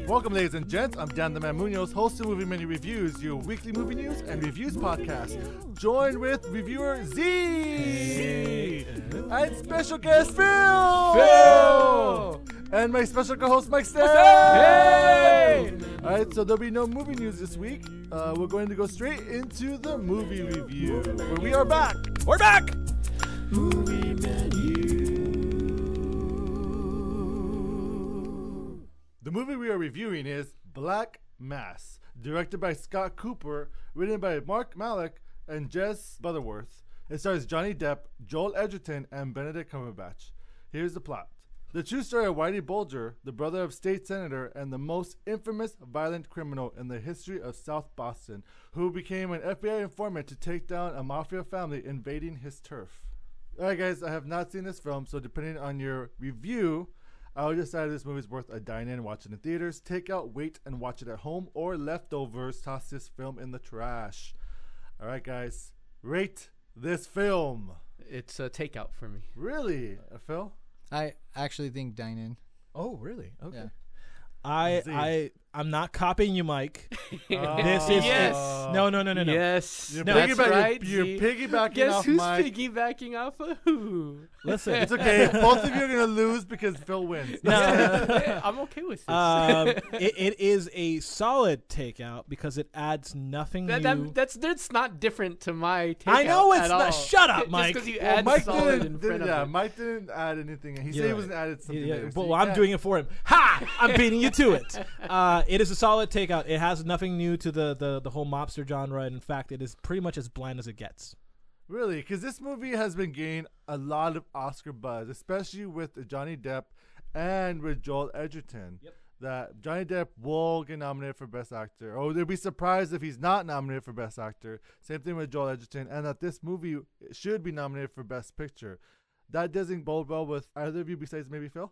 Welcome, ladies and gents. I'm Dan the Man Muñoz, host of Movie Menu Reviews, your weekly movie news and reviews podcast. Joined with reviewer Z. Hey. And special guest Phil. And my special co-host Mike Stan. Hey. All right, so there'll be no movie news this week. We're going to go straight into the movie review, where we are back. We're back. Movie Menu. The movie we are reviewing is Black Mass, directed by Scott Cooper, written by Mark Malik and Jess Butterworth. It stars Johnny Depp, Joel Edgerton, and Benedict Cumberbatch. Here's the plot. The true story of Whitey Bulger, the brother of state senator and the most infamous violent criminal in the history of South Boston, who became an FBI informant to take down a mafia family invading his turf. Alright guys, I have not seen this film, so depending on your review, I will decide this movie is worth a dine-in, watch it in theaters, take out, wait, and watch it at home, or leftovers, toss this film in the trash. Alright guys, rate this film. It's a takeout for me. Really? Phil? I actually think dine-in. Oh, really? Okay. Yeah. I'm not copying you, Mike. This is yes. No. Yes. You're That's right. You're piggybacking Guess off who's my... piggybacking off of who? Listen, It's okay. Both of you are going to lose because Phil wins. I'm okay with this. it is a solid takeout because it adds nothing new. That's not different to my takeout. I know it's at not. all. Shut up, Mike. Just because you Well, add Mike solid in front of it. Mike didn't add anything. He said he wasn't added something there. So Well, I'm doing it for him. Ha! I'm beating you to it. It is a solid takeout. It has nothing new to the whole mobster genre. And in fact, it is pretty much as bland as it gets. Really? Because this movie has been gaining a lot of Oscar buzz, especially with Johnny Depp and with Joel Edgerton. Yep. That Johnny Depp will get nominated for Best Actor. Or they'll be surprised if he's not nominated for Best Actor. Same thing with Joel Edgerton. And that this movie should be nominated for Best Picture. That doesn't bode well with either of you besides maybe Phil.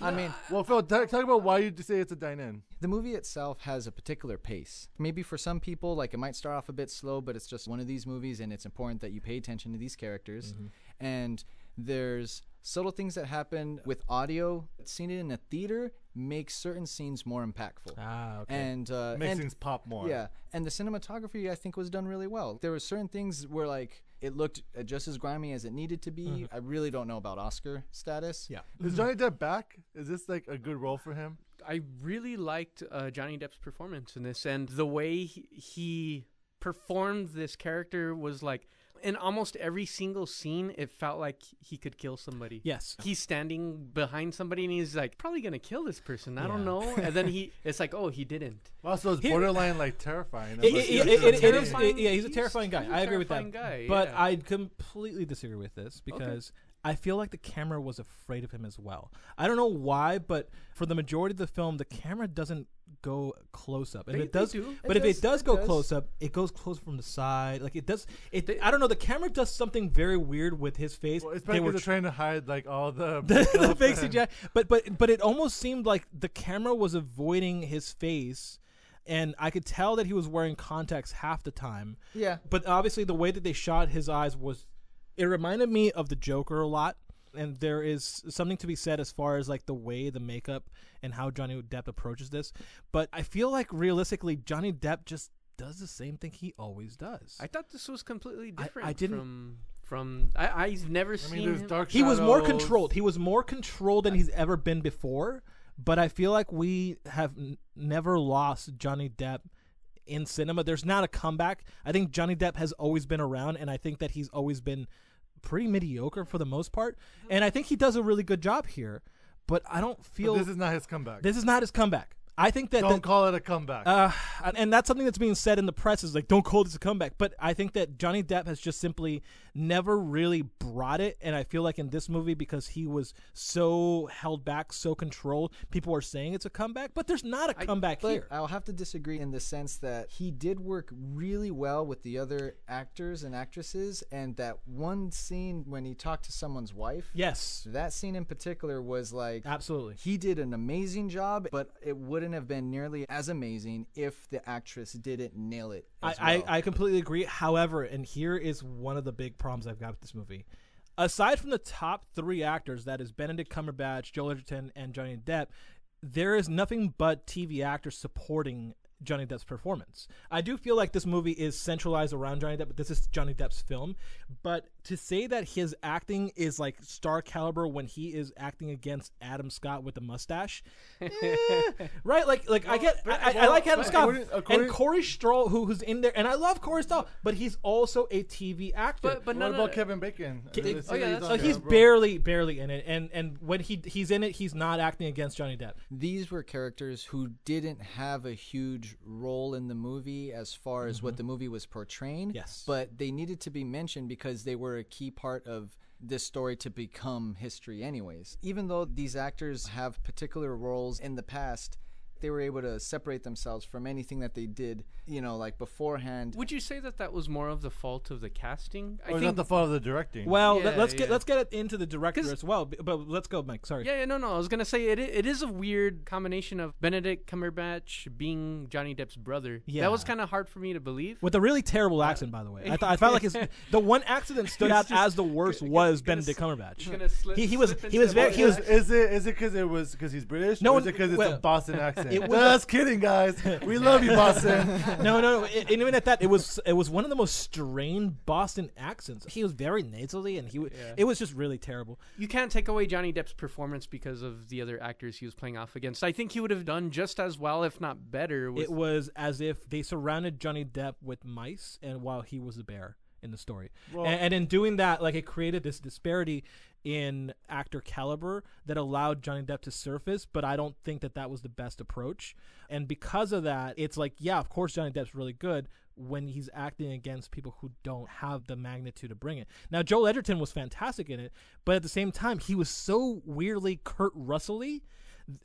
I mean, Well, Phil, talk about why you say it's a dine-in. the movie itself has a particular pace. Maybe for some people, like, it might start off a bit slow, but it's just one of these movies, and it's important that you pay attention to these characters. Mm-hmm. And there's subtle things that happen with audio. Seeing it in a theater makes certain scenes more impactful. Okay. And Makes things pop more. Yeah, and the cinematography I think was done really well. There were certain things where like it looked just as grimy as it needed to be. I really don't know about Oscar status. Yeah. Is Johnny Depp back? Is this like a good role for him? I really liked Johnny Depp's performance in this, and the way he performed this character was like, in almost every single scene, it felt like he could kill somebody. Yes. He's standing behind somebody, and he's like, probably going to kill this person. I don't Yeah. know. And then it's like, oh, he didn't. Well, so it's borderline like terrifying. It is. Terrifying- Yeah, he's a terrifying guy. he's a I agree with that. terrifying guy, But yeah. I completely disagree with this because I feel like the camera was afraid of him as well. I don't know why, but for the majority of the film, the camera doesn't go close up. And They it does, do. but if it does go does. close up, it goes close from the side. Like it does. I don't know. The camera does something very weird with his face. Well, it's because they're trying to hide like all the the fake CGI. But it almost seemed like the camera was avoiding his face. And I could tell that he was wearing contacts half the time. Yeah. But obviously the way that they shot his eyes it reminded me of the Joker a lot. And there is something to be said as far as like the way the makeup and how Johnny Depp approaches this. But I feel like realistically, Johnny Depp just does the same thing he always does. I thought this was completely different I didn't- from I've never I seen mean, there's him. dark He was more shadows. controlled. He was more controlled than he's ever been before. But I feel like we have never lost Johnny Depp in cinema. There's not a comeback. I think Johnny Depp has always been around, and I think that he's always been pretty mediocre for the most part. And I think he does a really good job here. But I don't feel But this is not his comeback. this is not his comeback. I think that Don't call it a comeback. and that's something that's being said in the press is like, don't call this a comeback. But I think that Johnny Depp has just simply never really brought it. And I feel like in this movie, because he was so held back, so controlled, people are saying it's a comeback. But there's not a comeback But here. I'll have to disagree in the sense that he did work really well with the other actors and actresses, and that one scene when he talked to someone's wife, Yes, that scene in particular was like, absolutely. he did an amazing job, but it wouldn't have been nearly as amazing if the actress didn't nail it as well. I completely agree. However, and here is one of the big problems I've got with this movie. aside from the top 3 actors, that is Benedict Cumberbatch, Joel Edgerton, and Johnny Depp, there is nothing but TV actors supporting Johnny Depp's performance. I do feel like this movie is centralized around Johnny Depp, but this is Johnny Depp's film. But to say that his acting is like star caliber when he is acting against Adam Scott with the mustache, right? Like I like Adam Scott and Corey Stoll, who's in there, and I love Corey Stoll, but he's also a TV actor. But what about Kevin Bacon? He's barely in it, and when he's in it, he's not acting against Johnny Depp. These were characters who didn't have a huge role in the movie as far as what the movie was portraying. Yes. But they needed to be mentioned because they were a key part of this story to become history anyways. Even though these actors have particular roles in the past, they were able to separate themselves from anything that they did, like beforehand. Would you say that was more of the fault of the casting? Or not the fault of the directing? Well, let's get it into the director as well. But let's go, Mike. Sorry. No. I was gonna say it is a weird combination of Benedict Cumberbatch being Johnny Depp's brother. Yeah. That was kind of hard for me to believe. With a really terrible accent, by the way. I felt like the one accent that stood out as the worst was Benedict Cumberbatch. He was very. Is it because he's British? No, or is it because it's a Boston accent? Just kidding, guys. We love you, Boston. No. And even at that, it was one of the most strained Boston accents. He was very nasally, and it was just really terrible. You can't take away Johnny Depp's performance because of the other actors he was playing off against. I think he would have done just as well, if not better. It was as if they surrounded Johnny Depp with mice, and while he was a bear in the story. Well, and in doing that, like, it created this disparity in actor caliber that allowed Johnny Depp to surface, but I don't think that was the best approach. And because of that, it's like, yeah, of course Johnny Depp's really good when he's acting against people who don't have the magnitude to bring it. Now, Joel Edgerton was fantastic in it, but at the same time, he was so weirdly Kurt Russell-y,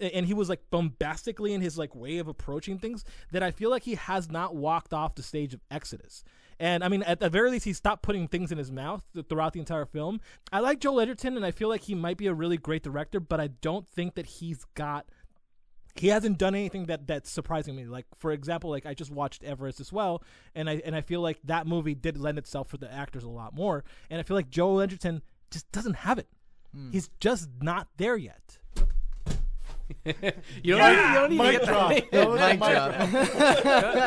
and he was like bombastically in his like way of approaching things that I feel like he has not walked off the stage of Exodus. And I mean, at the very least, he stopped putting things in his mouth throughout the entire film. I like Joel Edgerton, and I feel like he might be a really great director, but I don't think that he hasn't done anything that's surprising me. Like, for example, like I just watched Everest as well, and I feel like that movie did lend itself for the actors a lot more. And I feel like Joel Edgerton just doesn't have it. He's just not there yet. You don't need to get that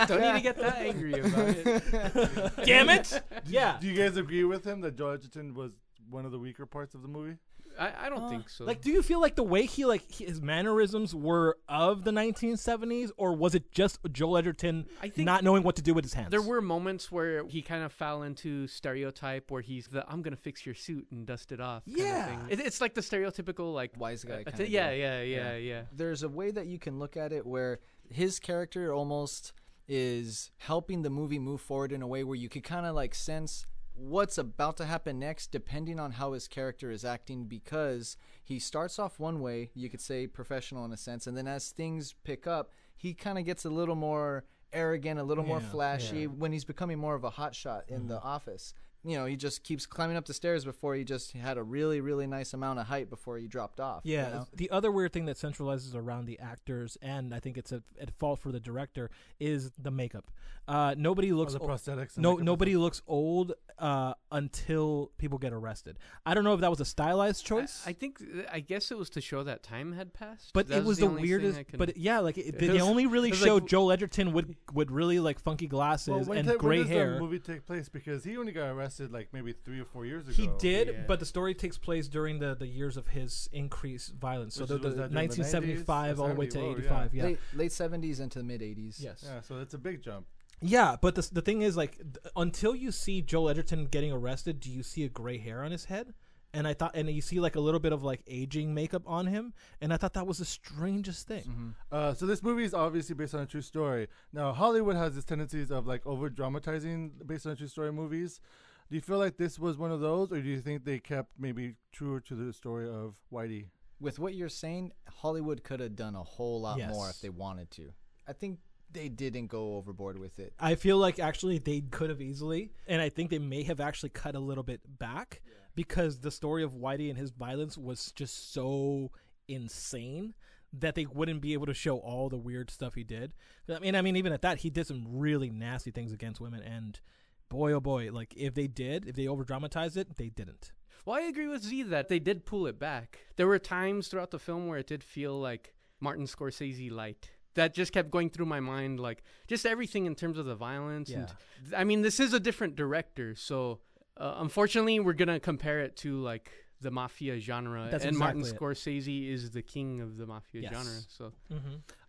Don't need to get that angry about it. Damn it! Yeah. Do you guys agree with him that Joel Edgerton was one of the weaker parts of the movie? I don't think so. Like, do you feel like the way his mannerisms were of the 1970s, or was it just Joel Edgerton not knowing what to do with his hands? There were moments where he kind of fell into stereotype where he's I'm going to fix your suit and dust it off. Yeah. Kind of thing. It's like the stereotypical, like, wise guy kind of yeah. There's a way that you can look at it where his character almost is helping the movie move forward in a way where you could kind of like sense what's about to happen next depending on how his character is acting, because he starts off one way, you could say professional in a sense, and then as things pick up, he kind of gets a little more arrogant, a little more flashy when he's becoming more of a hotshot in the office. He just keeps climbing up the stairs before he just had a really, really nice amount of height before he dropped off. Yeah. The other weird thing that centralizes around the actors, and I think it's at fault for the director, is the makeup. Nobody looks prosthetics. Nobody looks old until people get arrested. I don't know if that was a stylized choice. I guess it was to show that time had passed. But it was the weirdest. But yeah, like they only really showed Joel Edgerton with really like funky glasses and gray hair. When does the movie take place? Because he only got arrested like maybe 3 or 4 years ago. He did, but the story takes place during the years of his increased violence. So the 1975 all the way to 85. Yeah. Late 70s into the mid 80s. Yes. Yeah, so it's a big jump. Yeah, but the thing is, like, until you see Joel Edgerton getting arrested, do you see a gray hair on his head? And you see like a little bit of like aging makeup on him, and I thought that was the strangest thing. Mm-hmm. So this movie is obviously based on a true story. Now Hollywood has this tendencies of like over dramatizing based on a true story movies. Do you feel like this was one of those, or do you think they kept maybe truer to the story of Whitey? With what you're saying, Hollywood could have done a whole lot more if they wanted to. I think they didn't go overboard with it. I feel like actually they could have easily, and I think they may have actually cut a little bit back because the story of Whitey and his violence was just so insane that they wouldn't be able to show all the weird stuff he did. I mean, even at that, he did some really nasty things against women, and boy, oh boy, like if they over dramatized it, they didn't. Well, I agree with Z that they did pull it back. There were times throughout the film where it did feel like Martin Scorsese light. That just kept going through my mind, like just everything in terms of the violence. Yeah. And I mean, this is a different director, so unfortunately, we're gonna compare it to like the mafia genre, That's and Martin exactly Scorsese is the king of the mafia Yes. genre. So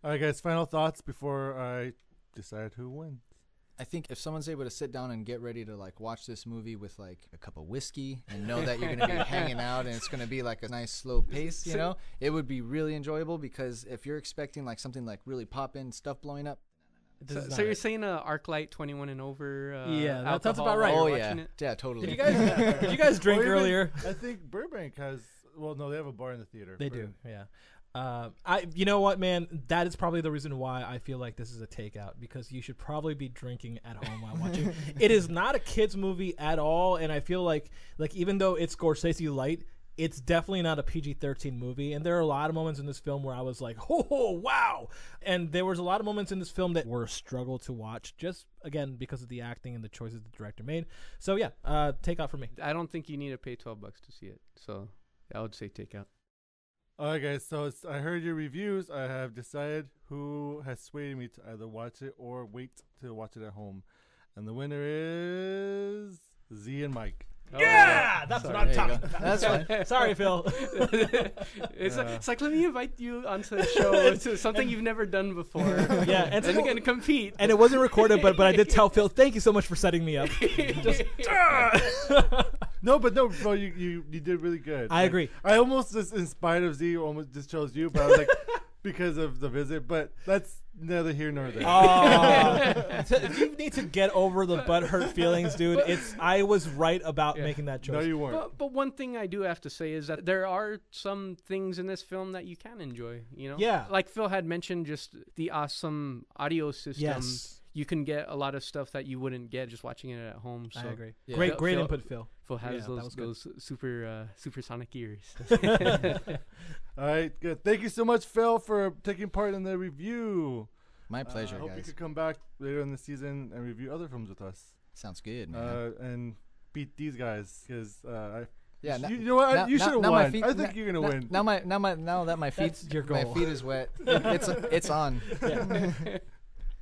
All right, guys. Final thoughts before I decide who wins. I think if someone's able to sit down and get ready to like watch this movie with like a cup of whiskey and know that you're going to be hanging out and it's going to be like a nice slow pace, you know, it would be really enjoyable, because if you're expecting like something like really poppin', stuff blowing up. So you're saying ArcLight 21 and over? Yeah, that's alcohol about right. while Oh you're yeah, watching it? yeah, totally. Did you guys drink Or even- earlier? I think Burbank has. Well, no, they have a bar in the theater. They do, yeah. You know what, man? That is probably the reason why I feel like this is a takeout, because you should probably be drinking at home while watching. It is not a kids movie at all, and I feel like even though it's Scorsese light, it's definitely not a PG-13 movie. And there are a lot of moments in this film where I was like, oh wow! And there was a lot of moments in this film that were a struggle to watch, just again because of the acting and the choices the director made. So yeah, takeout for me. I don't think you need to pay $12 to see it. So I would say takeout. All right, guys. So I heard your reviews. I have decided who has swayed me to either watch it or wait to watch it at home, and the winner is Z and Mike. Yeah, that's what I'm There you talking go. about. That's fine. Sorry, Phil. It's like, let me invite you onto the show to something you've never done before. Yeah, and we're going to compete. And it wasn't recorded, but I did tell Phil, thank you so much for setting me up. Just, No, bro, you did really good. I agree. I almost just, in spite of Z, almost just chose you, but I was like, because of the visit. But that's neither here nor there. You need to get over the butthurt feelings, dude. I was right about making that choice. No, you weren't. But one thing I do have to say is that there are some things in this film that you can enjoy, you know? Yeah. Like Phil had mentioned, just the awesome audio system. Yes. You can get a lot of stuff that you wouldn't get just watching it at home. So I agree. Yeah. Great Phil- input, Phil. Phil has Yeah, that was good. those supersonic ears. All right, good. Thank you so much, Phil, for taking part in the review. My pleasure, I hope you guys. could come back later in the season and review other films with us. Sounds good, man. And beat these guys, because Yeah, you know what? You should have now my won. feet- I think you're gonna win. Now that my feet That's your my goal. feet is wet, it's on.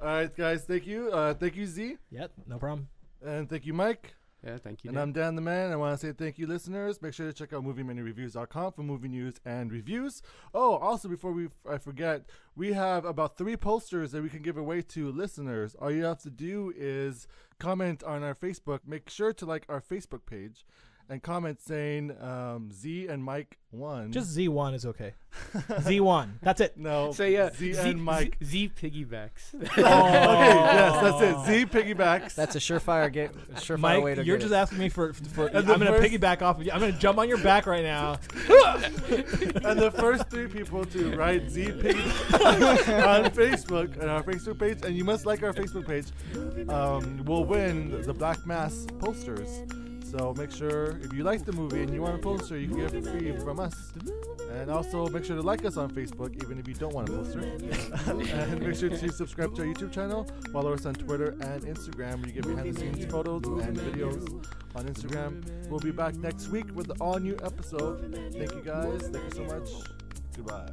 All right, guys. Thank you. Thank you, Z, Yep, no problem. and thank you, Mike. Yeah, thank you. And I'm Dan the Man. I want to say thank you, listeners. Make sure to check out MovieMenuReviews.com for movie news and reviews. Oh, also, before I forget, we have about 3 posters that we can give away to listeners. All you have to do is comment on our Facebook. Make sure to like our Facebook page and comment saying Z and Mike won. Just Z1 is okay. Z1. That's it. no. So yeah, Z and Mike. Z piggybacks. Okay, yes, that's it. Z piggybacks. That's a surefire Mike, way to you're get just it. asking me for I'm And going the to first- piggyback off of you. I'm going to jump on your back right now. And the first 3 people to write Z Pig on Facebook, on our Facebook page, and you must like our Facebook page, will win the Black Mass posters. So make sure, if you like the movie and you want a poster, you can get it free from us. And also make sure to like us on Facebook, even if you don't want a poster. And make sure to subscribe to our YouTube channel. Follow us on Twitter and Instagram, where you get behind-the-scenes photos and videos on Instagram. We'll be back next week with an all-new episode. Thank you, guys. Thank you so much. Goodbye.